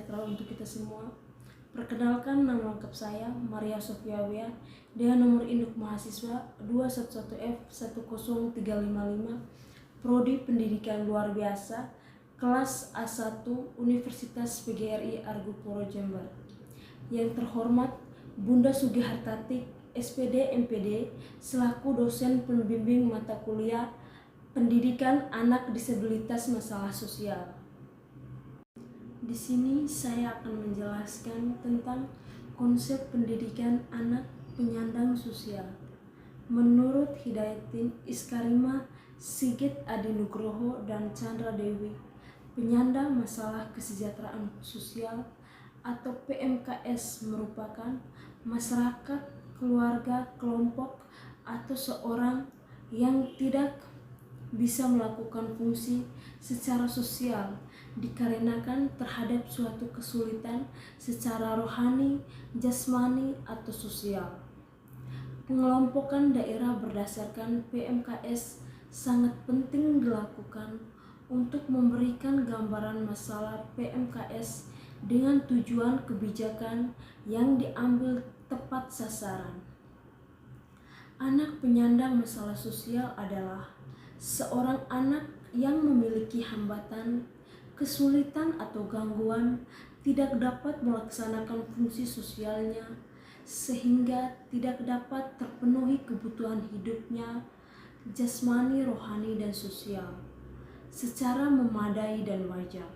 sejahtera untuk kita semua. Perkenalkan, nama lengkap saya Maria Sofia Wea dengan nomor induk mahasiswa 211F10355, Prodi Pendidikan Luar Biasa, kelas A1 Universitas PGRI Argopuro Jember. Yang terhormat Bunda Sugihartati, SPD MPD, selaku dosen pembimbing mata kuliah Pendidikan Anak Disabilitas Masalah Sosial. Di sini saya akan menjelaskan tentang konsep pendidikan anak penyandang sosial. Menurut Hidayatin Iskarima, Sigit Adi Nugroho, dan Chandra Dewi, penyandang masalah kesejahteraan sosial atau PMKS merupakan masyarakat, keluarga, kelompok, atau seorang yang tidak bisa melakukan fungsi secara sosial dikarenakan terhadap suatu kesulitan secara rohani, jasmani, atau sosial. Pengelompokan daerah berdasarkan PMKS sangat penting dilakukan untuk memberikan gambaran masalah PMKS dengan tujuan kebijakan yang diambil tepat sasaran. Anak penyandang masalah sosial adalah seorang anak yang memiliki hambatan, kesulitan atau gangguan, tidak dapat melaksanakan fungsi sosialnya, sehingga tidak dapat terpenuhi kebutuhan hidupnya, jasmani, rohani, dan sosial, secara memadai dan wajar.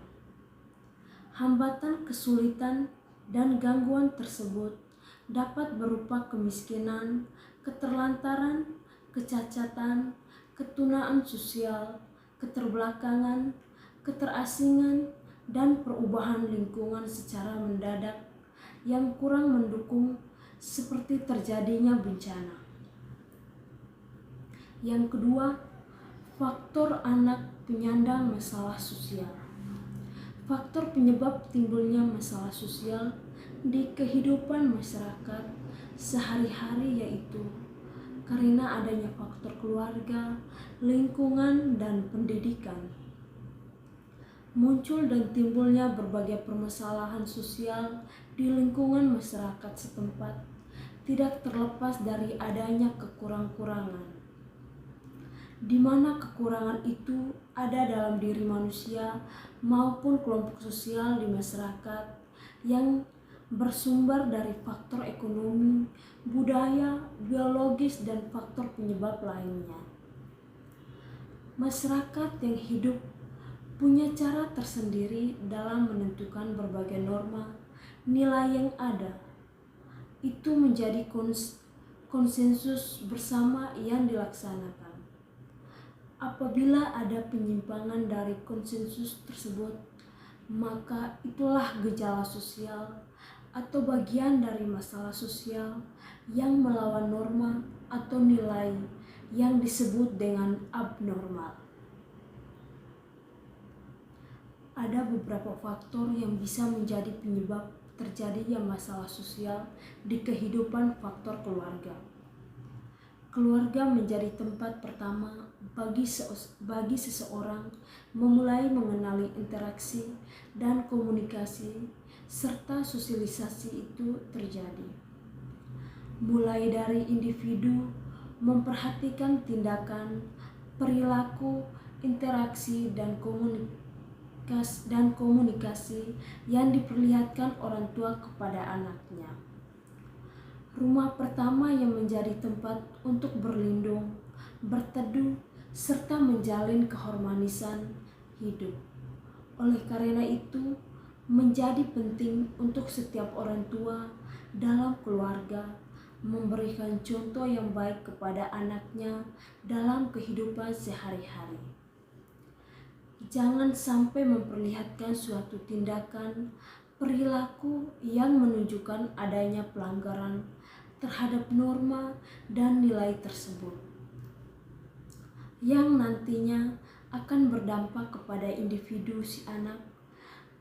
Hambatan, kesulitan, dan gangguan tersebut dapat berupa kemiskinan, keterlantaran, kecacatan, ketunaan sosial, keterbelakangan, keterasingan, dan perubahan lingkungan secara mendadak yang kurang mendukung seperti terjadinya bencana. Yang kedua, faktor anak penyandang masalah sosial. Faktor penyebab timbulnya masalah sosial di kehidupan masyarakat sehari-hari yaitu karena adanya faktor keluarga, lingkungan, dan pendidikan. Muncul dan timbulnya berbagai permasalahan sosial di lingkungan masyarakat setempat tidak terlepas dari adanya kekurang-kurangan, di mana kekurangan itu ada dalam diri manusia maupun kelompok sosial di masyarakat yang bersumber dari faktor ekonomi, budaya, biologis, dan faktor penyebab lainnya. Masyarakat yang hidup punya cara tersendiri dalam menentukan berbagai norma, nilai yang ada. Itu menjadi konsensus bersama yang dilaksanakan. Apabila ada penyimpangan dari konsensus tersebut, maka itulah gejala sosial atau bagian dari masalah sosial yang melawan norma atau nilai yang disebut dengan abnormal. Ada beberapa faktor yang bisa menjadi penyebab terjadinya masalah sosial di kehidupan. Faktor keluarga. Keluarga menjadi tempat pertama bagi seseorang memulai mengenali interaksi dan komunikasi serta sosialisasi itu terjadi. Mulai dari individu memperhatikan tindakan, perilaku, interaksi, dan komunikasi yang diperlihatkan orang tua kepada anaknya. Rumah pertama yang menjadi tempat untuk berlindung, berteduh, serta menjalin keharmonisan hidup. Oleh karena itu, menjadi penting untuk setiap orang tua dalam keluarga memberikan contoh yang baik kepada anaknya dalam kehidupan sehari-hari. Jangan sampai memperlihatkan suatu tindakan, perilaku yang menunjukkan adanya pelanggaran terhadap norma dan nilai tersebut, yang nantinya akan berdampak kepada individu si anak,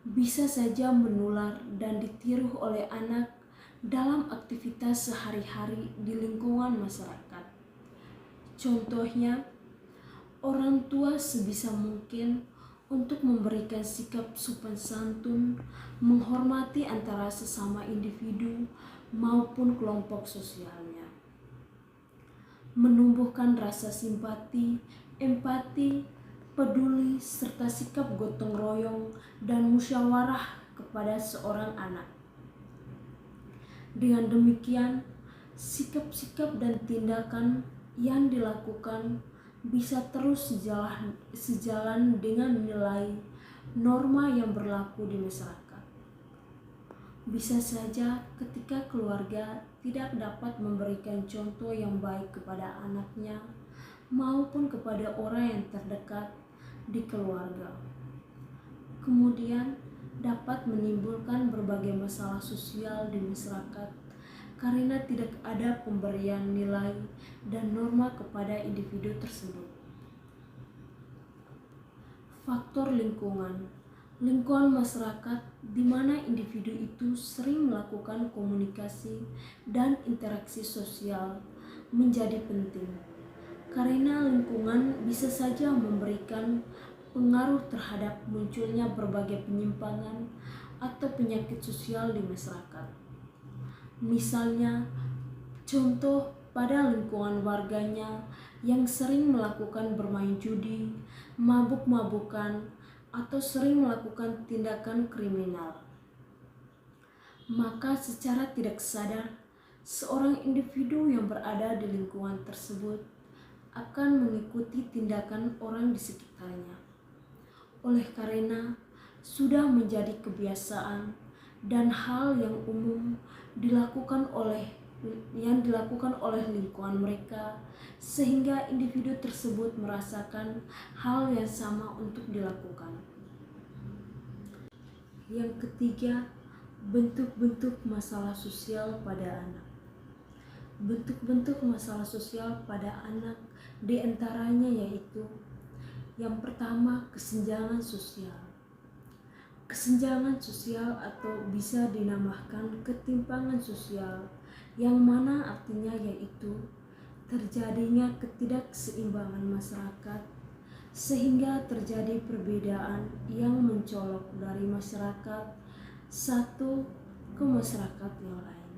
bisa saja menular dan ditiru oleh anak dalam aktivitas sehari-hari di lingkungan masyarakat. Contohnya, orang tua sebisa mungkin untuk memberikan sikap sopan santun, menghormati antara sesama individu maupun kelompok sosialnya, menumbuhkan rasa simpati, empati, peduli, serta sikap gotong royong dan musyawarah kepada seorang anak. Dengan demikian, sikap-sikap dan tindakan yang dilakukan bisa terus sejalan dengan nilai norma yang berlaku di masyarakat. Bisa saja ketika keluarga tidak dapat memberikan contoh yang baik kepada anaknya maupun kepada orang yang terdekat di keluarga, kemudian dapat menimbulkan berbagai masalah sosial di masyarakat karena tidak ada pemberian nilai dan norma kepada individu tersebut. Faktor lingkungan. Lingkungan masyarakat di mana individu itu sering melakukan komunikasi dan interaksi sosial menjadi penting. Karena lingkungan bisa saja memberikan pengaruh terhadap munculnya berbagai penyimpangan atau penyakit sosial di masyarakat. Misalnya, contoh pada lingkungan warganya yang sering melakukan bermain judi, mabuk-mabukan, atau sering melakukan tindakan kriminal. Maka secara tidak sadar, seorang individu yang berada di lingkungan tersebut akan mengikuti tindakan orang di sekitarnya. Oleh karena sudah menjadi kebiasaan dan hal yang umum dilakukan oleh lingkungan mereka, sehingga individu tersebut merasakan hal yang sama untuk dilakukan. Yang ketiga, bentuk-bentuk masalah sosial pada anak. Bentuk-bentuk masalah sosial pada anak diantaranya yaitu: yang pertama, kesenjangan sosial. Kesenjangan sosial atau bisa dinamakan ketimpangan sosial, yang mana artinya yaitu terjadinya ketidakseimbangan masyarakat sehingga terjadi perbedaan yang mencolok dari masyarakat satu ke masyarakat yang lain.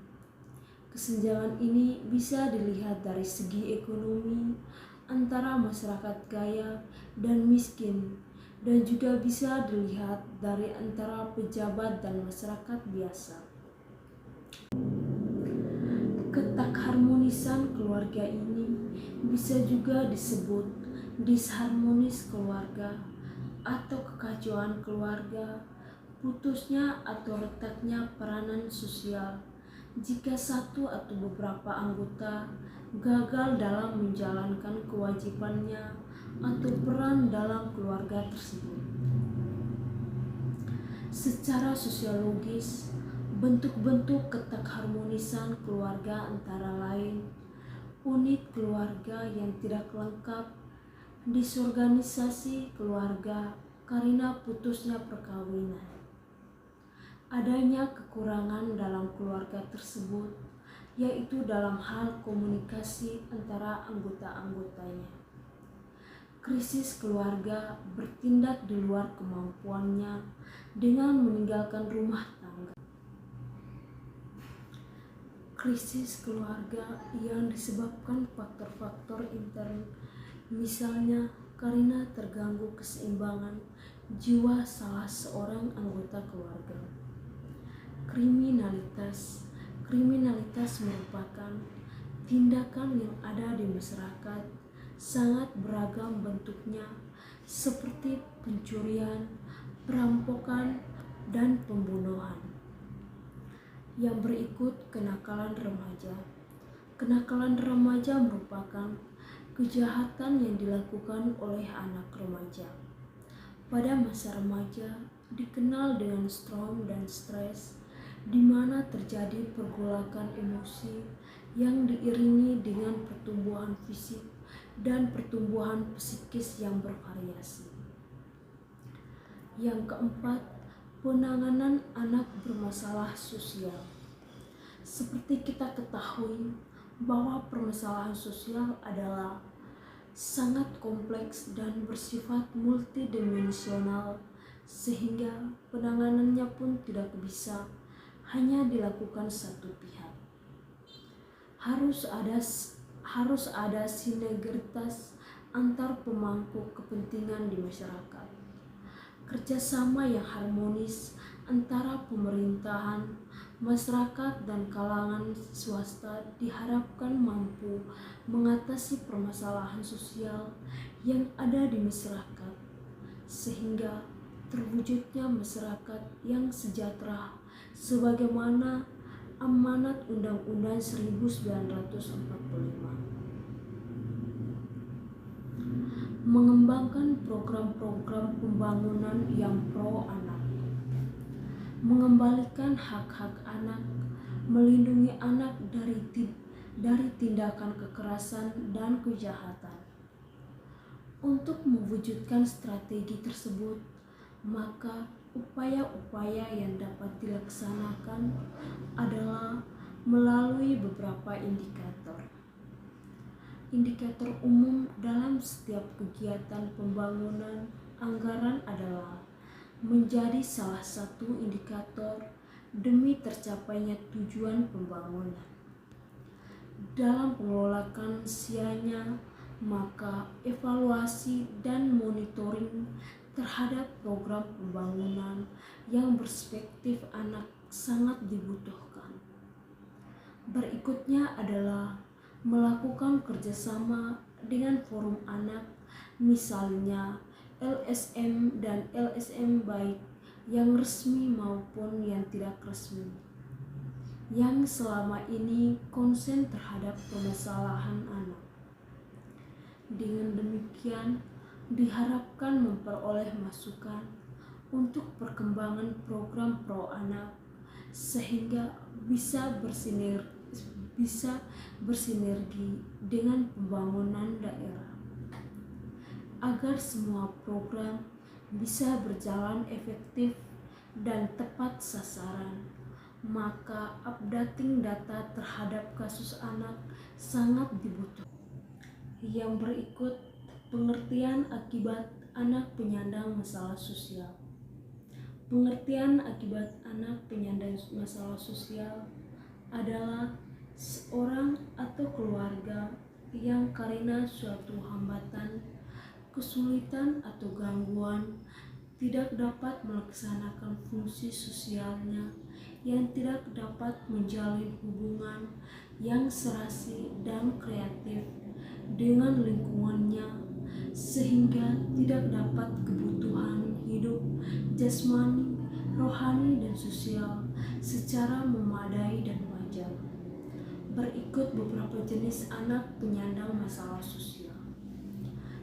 Kesenjangan ini bisa dilihat dari segi ekonomi antara masyarakat kaya dan miskin, dan juga bisa dilihat dari antara pejabat dan masyarakat biasa. Ketakharmonisan keluarga ini bisa juga disebut disharmonis keluarga atau kekacauan keluarga, putusnya atau retaknya peranan sosial jika satu atau beberapa anggota gagal dalam menjalankan kewajibannya atau peran dalam keluarga tersebut. Secara sosiologis, bentuk-bentuk ketakharmonisan keluarga antara lain unit keluarga yang tidak lengkap, disorganisasi keluarga karena putusnya perkawinan, adanya kekurangan dalam keluarga tersebut, yaitu dalam hal komunikasi antara anggota-anggotanya. Krisis keluarga bertindak di luar kemampuannya dengan meninggalkan rumah tangga. Krisis keluarga yang disebabkan faktor-faktor intern, misalnya karena terganggu keseimbangan jiwa salah seorang anggota keluarga. Kriminalitas merupakan tindakan yang ada di masyarakat, sangat beragam bentuknya, seperti pencurian, perampokan, dan pembunuhan. Yang berikut, kenakalan remaja. Kenakalan remaja merupakan kejahatan yang dilakukan oleh anak remaja. Pada masa remaja dikenal dengan storm dan stres, di mana terjadi pergolakan emosi yang diiringi dengan pertumbuhan fisik dan pertumbuhan psikis yang bervariasi. Yang keempat, penanganan anak bermasalah sosial. Seperti kita ketahui bahwa permasalahan sosial adalah sangat kompleks dan bersifat multidimensional sehingga penanganannya pun tidak bisa hanya dilakukan satu pihak. Harus ada sinergitas antar pemangku kepentingan di masyarakat. Kerjasama yang harmonis antara pemerintahan, masyarakat, dan kalangan swasta diharapkan mampu mengatasi permasalahan sosial yang ada di masyarakat, sehingga terwujudnya masyarakat yang sejahtera sebagaimana amanat Undang-Undang 1945. Mengembangkan program-program pembangunan yang pro anak, mengembalikan hak-hak anak, melindungi anak dari tindakan kekerasan dan kejahatan. Untuk mewujudkan strategi tersebut, maka upaya-upaya yang dapat dilaksanakan adalah melalui beberapa indikator. Indikator umum dalam setiap kegiatan pembangunan anggaran adalah menjadi salah satu indikator demi tercapainya tujuan pembangunan. Dalam pengelolaan sianya, maka evaluasi dan monitoring terhadap program pembangunan yang berspektif anak sangat dibutuhkan. Berikutnya adalah melakukan kerjasama dengan forum anak, misalnya LSM dan LSM baik yang resmi maupun yang tidak resmi, yang selama ini konsen terhadap permasalahan anak. Dengan demikian, diharapkan memperoleh masukan untuk perkembangan program pro anak sehingga bisa bersinergi dengan pembangunan daerah agar semua program bisa berjalan efektif dan tepat sasaran. Maka updating data terhadap kasus anak sangat dibutuhkan. Yang berikut pengertian akibat anak penyandang masalah sosial. Pengertian akibat anak penyandang masalah sosial adalah seorang atau keluarga yang karena suatu hambatan, kesulitan atau gangguan tidak dapat melaksanakan fungsi sosialnya, yang tidak dapat menjalin hubungan yang serasi dan kreatif dengan lingkungannya, sehingga tidak dapat kebutuhan hidup jasmani, rohani, dan sosial secara memadai dan wajar. Berikut beberapa jenis anak penyandang masalah sosial.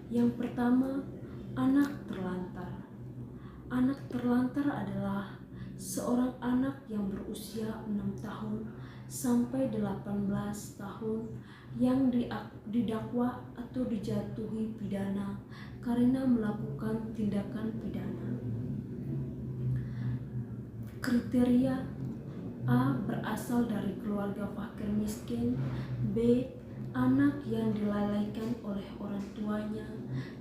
Yang pertama, anak terlantar. Anak terlantar adalah seorang anak yang berusia 6 tahun sampai 18 tahun yang didakwa atau dijatuhi pidana karena melakukan tindakan pidana. Kriteria: A. Berasal dari keluarga fakir miskin. B. Anak yang dilalaikan oleh orang tuanya.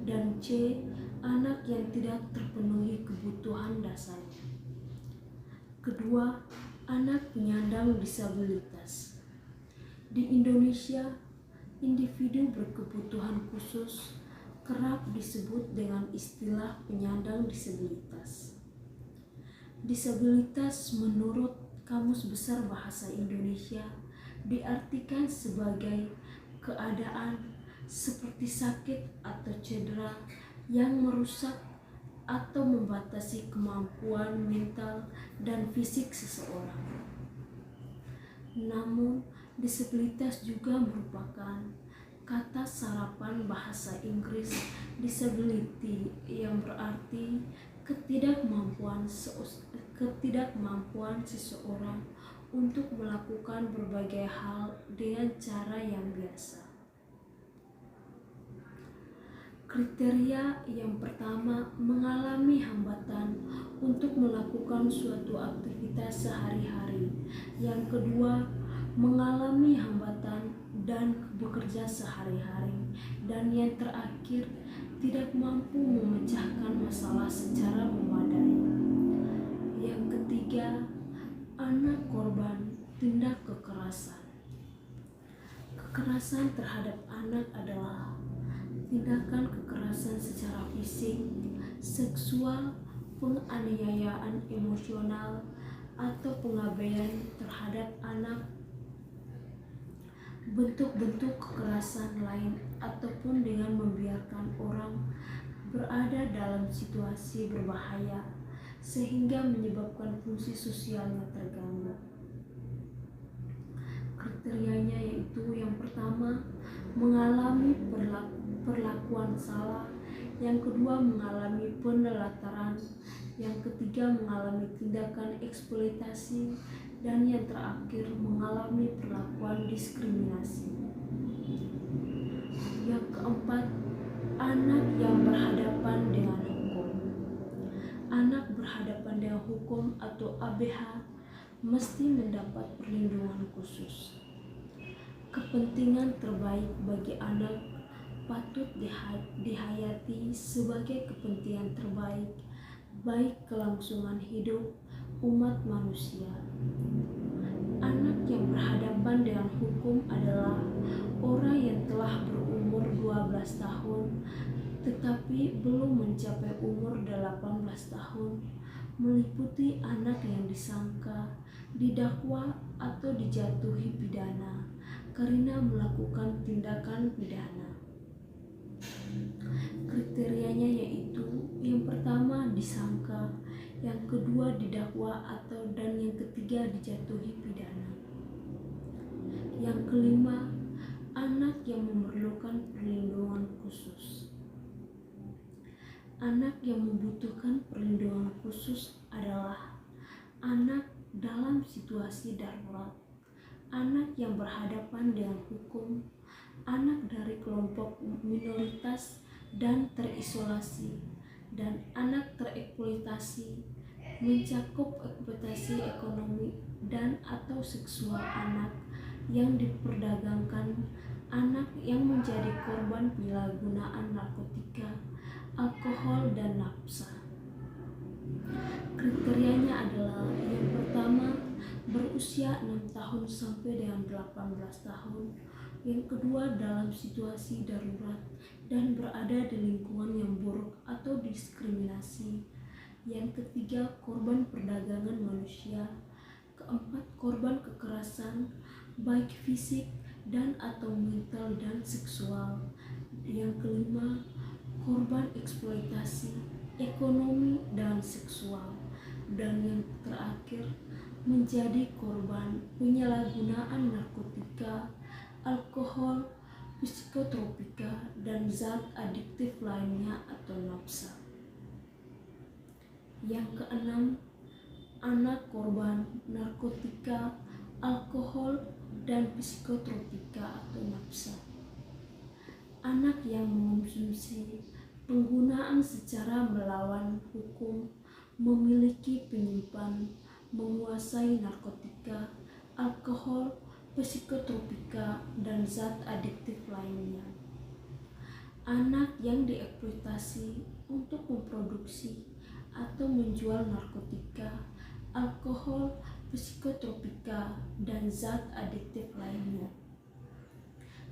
Dan C. Anak yang tidak terpenuhi kebutuhan dasarnya. Kedua, anak penyandang disabilitas. Di Indonesia, individu berkebutuhan khusus kerap disebut dengan istilah penyandang disabilitas. Disabilitas menurut Kamus Besar Bahasa Indonesia diartikan sebagai keadaan seperti sakit atau cedera yang merusak atau membatasi kemampuan mental dan fisik seseorang. Namun, disabilitas juga merupakan kata serapan bahasa Inggris disability yang berarti ketidakmampuan seseorang untuk melakukan berbagai hal dengan cara yang biasa. Kriteria yang pertama, mengalami hambatan untuk melakukan suatu aktivitas sehari-hari. Yang kedua, mengalami hambatan dan bekerja sehari-hari. Dan yang terakhir, tidak mampu memecahkan masalah secara memadai. Yang ketiga, anak korban tindak kekerasan. Kekerasan terhadap anak adalah tindakan kekerasan secara fisik, seksual, penganiayaan emosional, atau pengabaian terhadap anak, bentuk-bentuk kekerasan lain, ataupun dengan membiarkan orang berada dalam situasi berbahaya sehingga menyebabkan fungsi sosialnya terganggu. Kriterianya yaitu yang pertama, mengalami perlakuan salah, yang kedua mengalami penelantaran, yang ketiga mengalami tindakan eksploitasi, dan yang terakhir mengalami perlakuan diskriminasi. Yang keempat, anak yang berhadapan dengan hukum. Anak berhadapan dengan hukum atau ABH mesti mendapat perlindungan khusus. Kepentingan terbaik bagi anak patut dihayati sebagai kepentingan terbaik baik kelangsungan hidup umat manusia. Anak yang berhadapan dengan hukum adalah orang yang telah berumur 12 tahun tetapi belum mencapai umur 18 tahun, meliputi anak yang disangka, didakwa atau dijatuhi pidana karena melakukan tindakan pidana. Kriterianya yaitu yang pertama disangka, yang kedua didakwa dan yang ketiga dijatuhi pidana. Yang kelima, anak yang memerlukan perlindungan khusus. Anak yang membutuhkan perlindungan khusus adalah anak dalam situasi darurat, anak yang berhadapan dengan hukum, anak dari kelompok minoritas dan terisolasi, dan anak tereksploitasi, mencakup eksploitasi ekonomi dan atau seksual anak yang diperdagangkan, anak yang menjadi korban penyalahgunaan narkotika, alkohol, dan nafsa. Kriterianya adalah yang pertama, berusia 6 tahun sampai dengan 18 tahun, yang kedua dalam situasi darurat dan berada di lingkungan yang buruk atau diskriminasi, yang ketiga korban perdagangan manusia, keempat korban kekerasan baik fisik dan atau mental dan seksual, yang kelima korban eksploitasi ekonomi dan seksual, dan yang terakhir menjadi korban penyalahgunaan narkotika, alkohol, psikotropika, dan zat adiktif lainnya atau nafsa. Yang keenam, anak korban narkotika, alkohol, dan psikotropika atau nafsa. Anak yang mengonsumsi, penggunaan secara melawan hukum, memiliki, penyimpan, menguasai narkotika, alkohol, psikotropika, dan zat adiktif lainnya. Anak yang dieksploitasi untuk memproduksi atau menjual narkotika, alkohol, psikotropika, dan zat adiktif lainnya.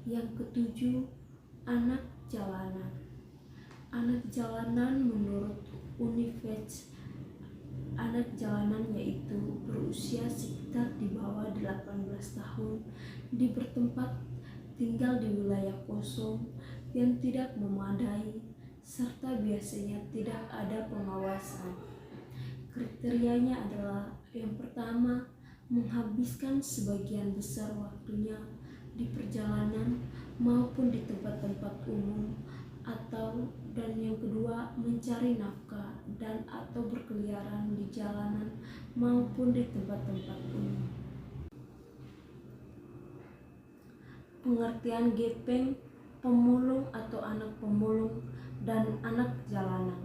Yang ketujuh, anak jalanan. Anak jalanan menurut Unifej, anak jalanan yaitu berusia sekitar di bawah 18 tahun, bertempat tinggal di wilayah kosong yang tidak memadai, serta biasanya tidak ada pengawasan. Kriterianya adalah yang pertama, menghabiskan sebagian besar waktunya di perjalanan maupun di tempat-tempat umum, dan yang kedua mencari nafkah dan atau berkeliaran di jalanan maupun di tempat-tempat umum. Pengertian gepeng, pemulung atau anak pemulung, dan anak jalanan.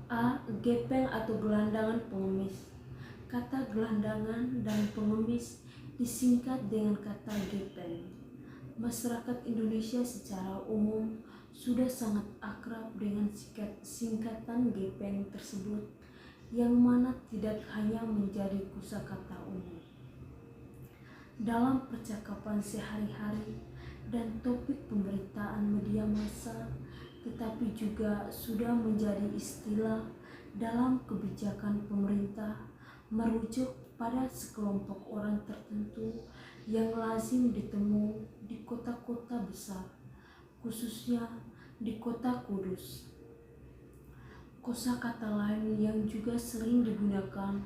A. Gepeng atau gelandangan pengemis. Kata gelandangan dan pengemis disingkat dengan kata gepeng. Masyarakat Indonesia secara umum sudah sangat akrab dengan singkatan gepeng tersebut, yang mana tidak hanya menjadi kosakata umum dalam percakapan sehari-hari dan topik pemberitaan media massa, tetapi juga sudah menjadi istilah dalam kebijakan pemerintah, merujuk pada sekelompok orang tertentu yang lazim ditemui di kota-kota besar, khususnya di kota Kudus. Kosakata lain yang juga sering digunakan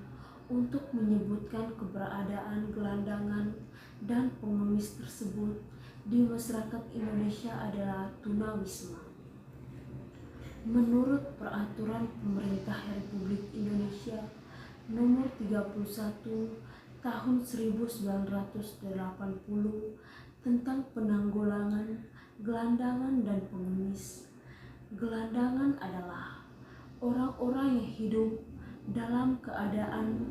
untuk menyebutkan keberadaan gelandangan dan pengemis tersebut di masyarakat Indonesia adalah tunawisma. Menurut Peraturan Pemerintah Republik Indonesia Nomor 31 Tahun 1980 tentang penanggulangan gelandangan dan pengemis, gelandangan adalah orang-orang yang hidup dalam keadaan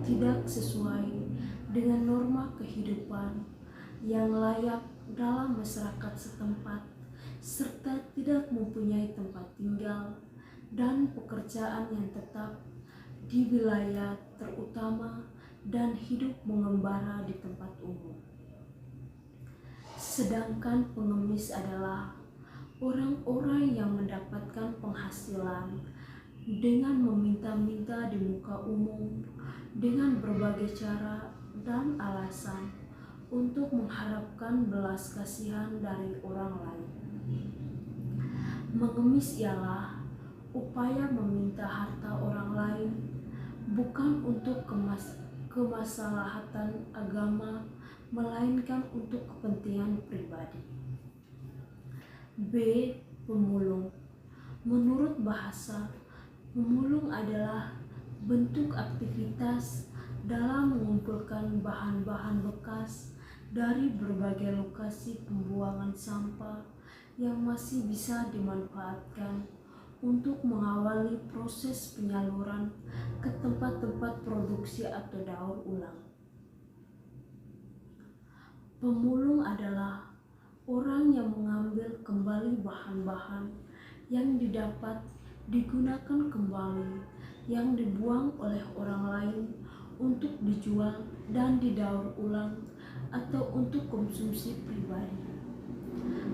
tidak sesuai dengan norma kehidupan yang layak dalam masyarakat setempat, serta tidak mempunyai tempat tinggal dan pekerjaan yang tetap di wilayah terutama dan hidup mengembara di tempat umum. Sedangkan pengemis adalah orang-orang yang mendapatkan penghasilan dengan meminta-minta di muka umum dengan berbagai cara dan alasan untuk mengharapkan belas kasihan dari orang lain. Mengemis ialah upaya meminta harta orang lain bukan untuk kemaslahatan agama, melainkan untuk kepentingan pribadi. B. Pemulung. Menurut bahasa, pemulung adalah bentuk aktivitas dalam mengumpulkan bahan-bahan bekas dari berbagai lokasi pembuangan sampah yang masih bisa dimanfaatkan untuk mengawali proses penyaluran ke tempat-tempat produksi atau daur ulang. Pemulung adalah orang yang mengambil kembali bahan-bahan yang didapat digunakan kembali yang dibuang oleh orang lain untuk dijual dan didaur ulang atau untuk konsumsi pribadi.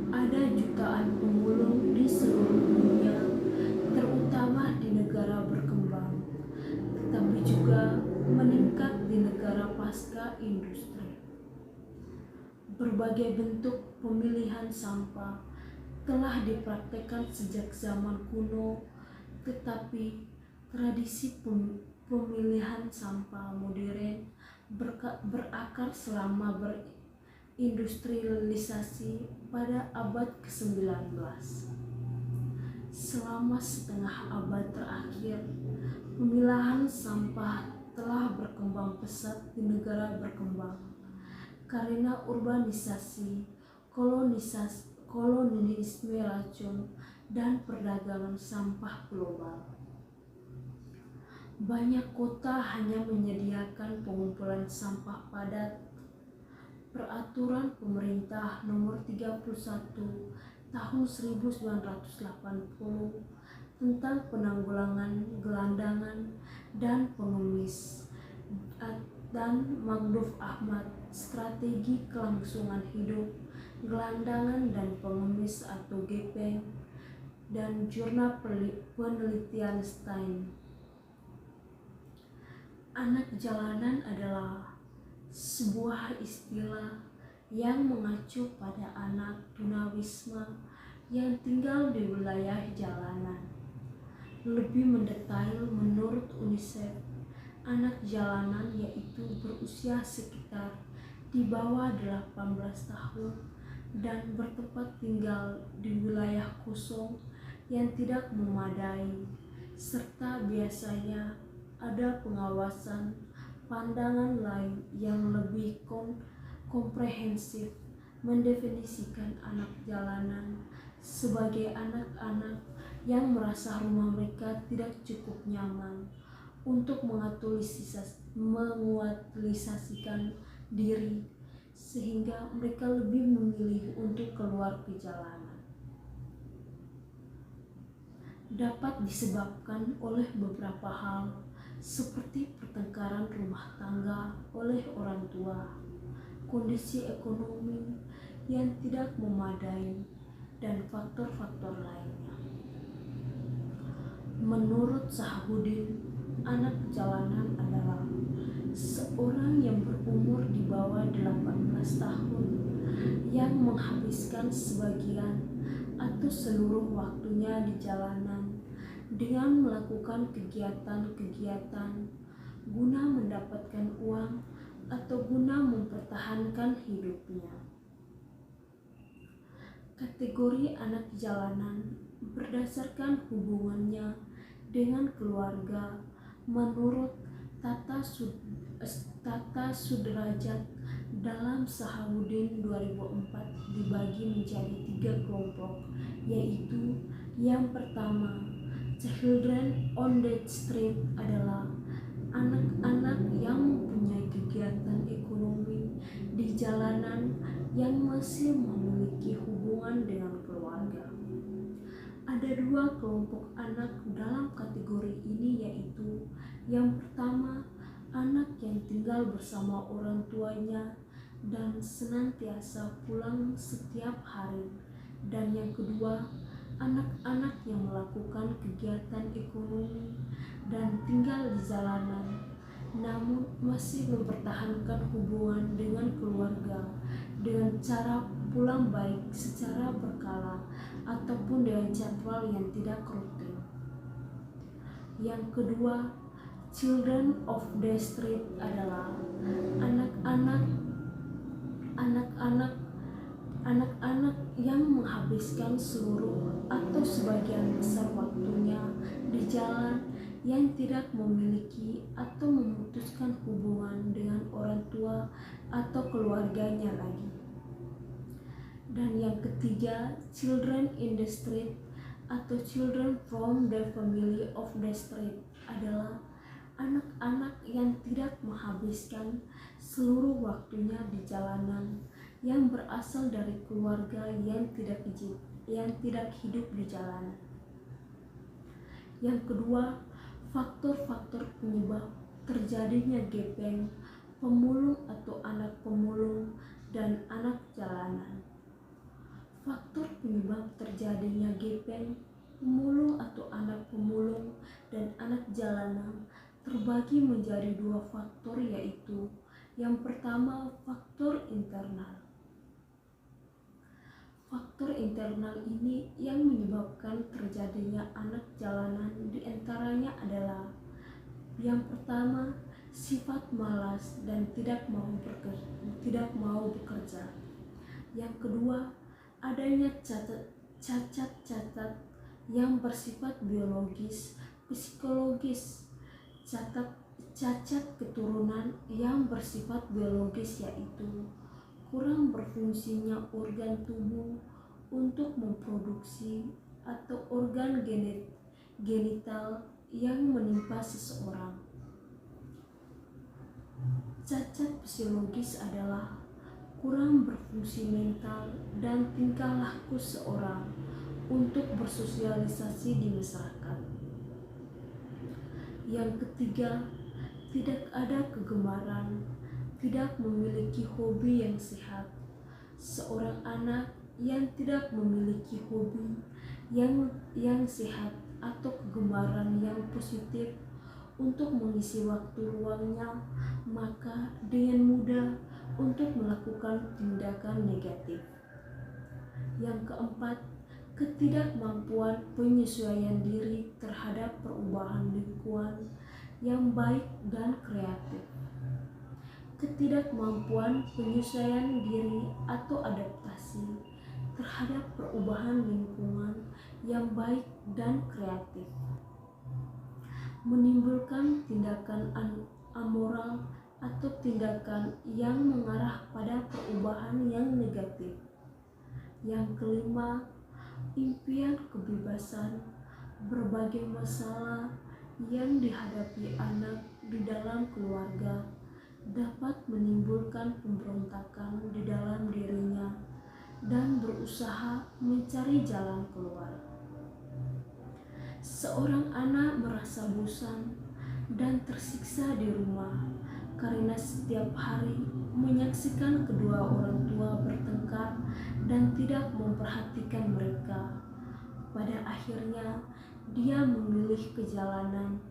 Ada jutaan pemulung di seluruh dunia, terutama di negara berkembang, tetapi juga meningkat di negara pasca industri. Berbagai bentuk pemilihan sampah telah dipraktekkan sejak zaman kuno, tetapi tradisi pemilihan sampah modern berakar selama berindustrialisasi pada abad ke-19. Selama setengah abad terakhir, pemilahan sampah telah berkembang pesat di negara berkembang karena urbanisasi, kolonialisme racun, dan perdagangan sampah global. Banyak kota hanya menyediakan pengumpulan sampah padat. Peraturan Pemerintah Nomor 31 Tahun 1980 tentang penanggulangan gelandangan dan pengemis dan Magduf Ahmad, Strategi Kelangsungan Hidup Gelandangan dan Pengemis atau Gepeng, dan Jurnal Penelitian Stein. Anak jalanan adalah sebuah istilah yang mengacu pada anak tunawisma yang tinggal di wilayah jalanan. Lebih mendetail, menurut UNICEF, anak jalanan yaitu berusia sekitar di bawah 18 tahun dan bertempat tinggal di wilayah kosong yang tidak memadai, serta biasanya ada pengawasan pandangan lain yang lebih komprehensif mendefinisikan anak jalanan sebagai anak-anak yang merasa rumah mereka tidak cukup nyaman untuk menguatilisasikan diri, sehingga mereka lebih memilih untuk keluar ke jalanan. Dapat disebabkan oleh beberapa hal seperti pertengkaran rumah tangga oleh orang tua, kondisi ekonomi yang tidak memadai, dan faktor-faktor lainnya. Menurut Sahabudin, anak jalanan adalah seorang yang berumur di bawah 18 tahun yang menghabiskan sebagian atau seluruh waktunya di jalanan dengan melakukan kegiatan-kegiatan guna mendapatkan uang atau guna mempertahankan hidupnya. Kategori anak jalanan berdasarkan hubungannya dengan keluarga menurut Tata Sudrajat dalam Sahabudin 2004 dibagi menjadi 3 kelompok, yaitu yang pertama, children on the street adalah anak-anak yang mempunyai kegiatan ekonomi di jalanan yang masih memiliki hubungan dengan keluarga. Ada 2 kelompok anak dalam kategori ini, yaitu yang pertama, anak yang tinggal bersama orang tuanya dan senantiasa pulang setiap hari, dan yang kedua, anak-anak yang melakukan kegiatan ekonomi dan tinggal di jalanan namun masih mempertahankan hubungan dengan keluarga dengan cara pulang baik secara berkala ataupun dengan jadwal yang tidak rutin. Yang kedua, children of the street adalah anak-anak yang menghabiskan seluruh atau sebagian besar waktunya di jalan, yang tidak memiliki atau memutuskan hubungan dengan orang tua atau keluarganya lagi. Dan yang ketiga, children in the street atau children from the family of the street adalah anak-anak yang tidak menghabiskan seluruh waktunya di jalanan, yang berasal dari keluarga yang tidak hidup di jalanan. Yang kedua, faktor-faktor penyebab terjadinya gepeng, pemulung atau anak pemulung, dan anak jalanan. Faktor penyebab terjadinya gepeng, pemulung atau anak pemulung, dan anak jalanan terbagi menjadi 2 faktor, yaitu yang pertama, faktor internal. Faktor internal ini yang menyebabkan terjadinya anak jalanan diantaranya adalah yang pertama, sifat malas dan tidak mau bekerja. Yang kedua, adanya cacat-cacat yang bersifat biologis, psikologis, cacat keturunan yang bersifat biologis, yaitu kurang berfungsinya organ tubuh untuk memproduksi atau organ genital yang menimpa seseorang. Cacat fisiologis adalah kurang berfungsi mental dan tingkah laku seorang untuk bersosialisasi di masyarakat. Yang ketiga, tidak ada kegemaran, tidak memiliki hobi yang sehat. Seorang anak yang tidak memiliki hobi yang sehat atau kegemaran yang positif untuk mengisi waktu luangnya, maka dengan mudah untuk melakukan tindakan negatif. Yang keempat, ketidakmampuan penyesuaian diri terhadap perubahan lingkungan yang baik dan kreatif. Ketidakmampuan penyesuaian diri atau adaptasi terhadap perubahan lingkungan yang baik dan kreatif menimbulkan tindakan amoral atau tindakan yang mengarah pada perubahan yang negatif. Yang kelima, impian kebebasan. Berbagai masalah yang dihadapi anak di dalam keluarga dapat menimbulkan pemberontakan di dalam dirinya dan berusaha mencari jalan keluar. Seorang anak merasa bosan dan tersiksa di rumah karena setiap hari menyaksikan kedua orang tua bertengkar dan tidak memperhatikan mereka. Pada akhirnya, dia memilih ke jalanan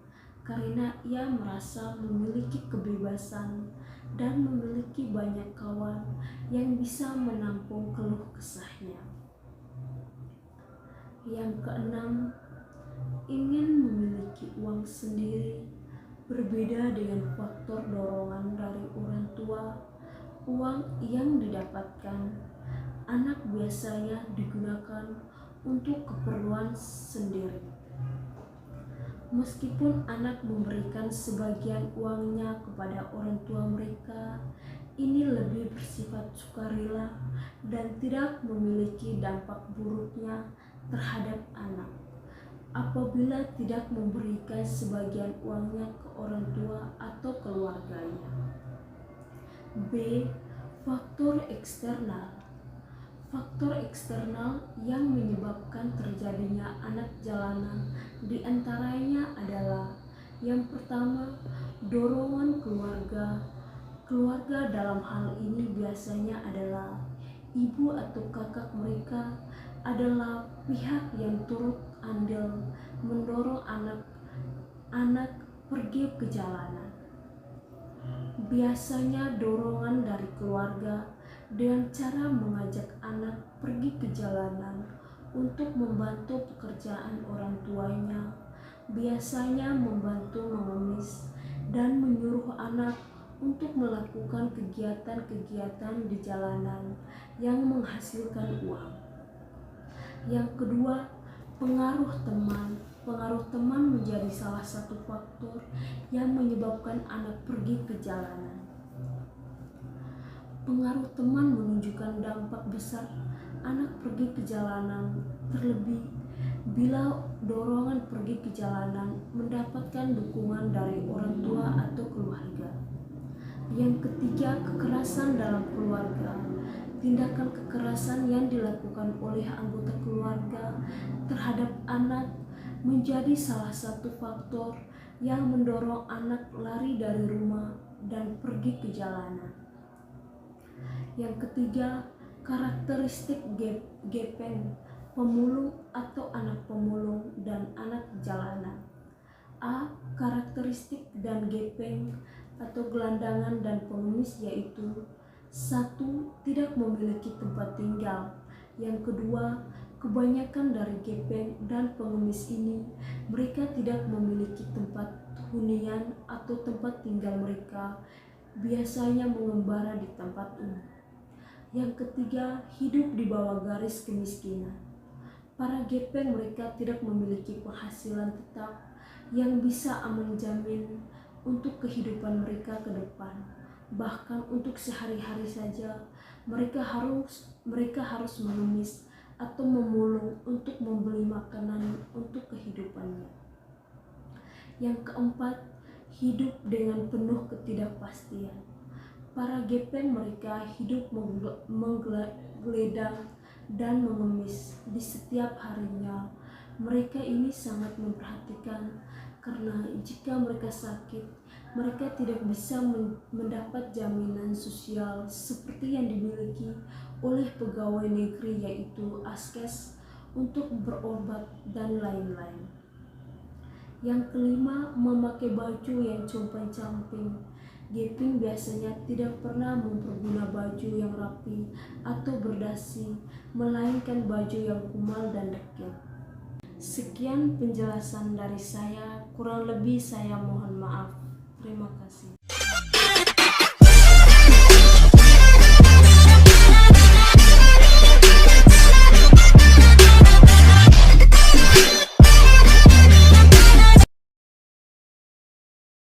karena ia merasa memiliki kebebasan dan memiliki banyak kawan yang bisa menampung keluh kesahnya. Yang keenam, ingin memiliki uang sendiri. Berbeda dengan faktor dorongan dari orang tua, uang yang didapatkan anak biasanya digunakan untuk keperluan sendiri. Meskipun anak memberikan sebagian uangnya kepada orang tua mereka, ini lebih bersifat sukarela dan tidak memiliki dampak buruknya terhadap anak apabila tidak memberikan sebagian uangnya ke orang tua atau keluarganya. B. Faktor eksternal. Faktor eksternal yang menyebabkan terjadinya anak jalanan diantaranya adalah: yang pertama, dorongan keluarga. Keluarga dalam hal ini biasanya adalah ibu atau kakak mereka adalah pihak yang turut andil mendorong anak-anak pergi ke jalanan. Biasanya dorongan dari keluarga dengan cara mengajak anak pergi ke jalanan untuk membantu pekerjaan orang tuanya, biasanya membantu mengemis dan menyuruh anak untuk melakukan kegiatan-kegiatan di jalanan yang menghasilkan uang. Yang kedua, pengaruh teman. Pengaruh teman menjadi salah satu faktor yang menyebabkan anak pergi ke jalanan. Pengaruh teman menunjukkan dampak besar anak pergi ke jalanan, terlebih bila dorongan pergi ke jalanan mendapatkan dukungan dari orang tua atau keluarga. Yang ketiga, kekerasan dalam keluarga. Tindakan kekerasan yang dilakukan oleh anggota keluarga terhadap anak menjadi salah satu faktor yang mendorong anak lari dari rumah dan pergi ke jalanan. Yang ketiga, karakteristik gepeng, pemulung atau anak pemulung dan anak jalanan. A. Karakteristik dan gepeng atau gelandangan dan pengemis yaitu: 1. Tidak memiliki tempat tinggal. Yang kedua, kebanyakan dari gepeng dan pengemis ini mereka tidak memiliki tempat hunian atau tempat tinggal, mereka biasanya mengembara di tempat umum. Yang ketiga, hidup di bawah garis kemiskinan. Para gepeng mereka tidak memiliki penghasilan tetap yang bisa menjamin untuk kehidupan mereka ke depan. Bahkan untuk sehari-hari saja mereka harus mengemis atau memulung untuk membeli makanan untuk kehidupannya. Yang keempat, hidup dengan penuh ketidakpastian. Para gepeng mereka hidup menggeledah dan mengemis di setiap harinya. Mereka ini sangat memperhatikan karena jika mereka sakit, mereka tidak bisa mendapat jaminan sosial seperti yang dimiliki oleh pegawai negeri yaitu askes untuk berobat dan lain-lain. Yang kelima, memakai baju yang compang-camping. Gepeng biasanya tidak pernah memperguna baju yang rapi atau berdasi, melainkan baju yang kumal dan dekil. Sekian penjelasan dari saya, kurang lebih saya mohon maaf. Terima kasih.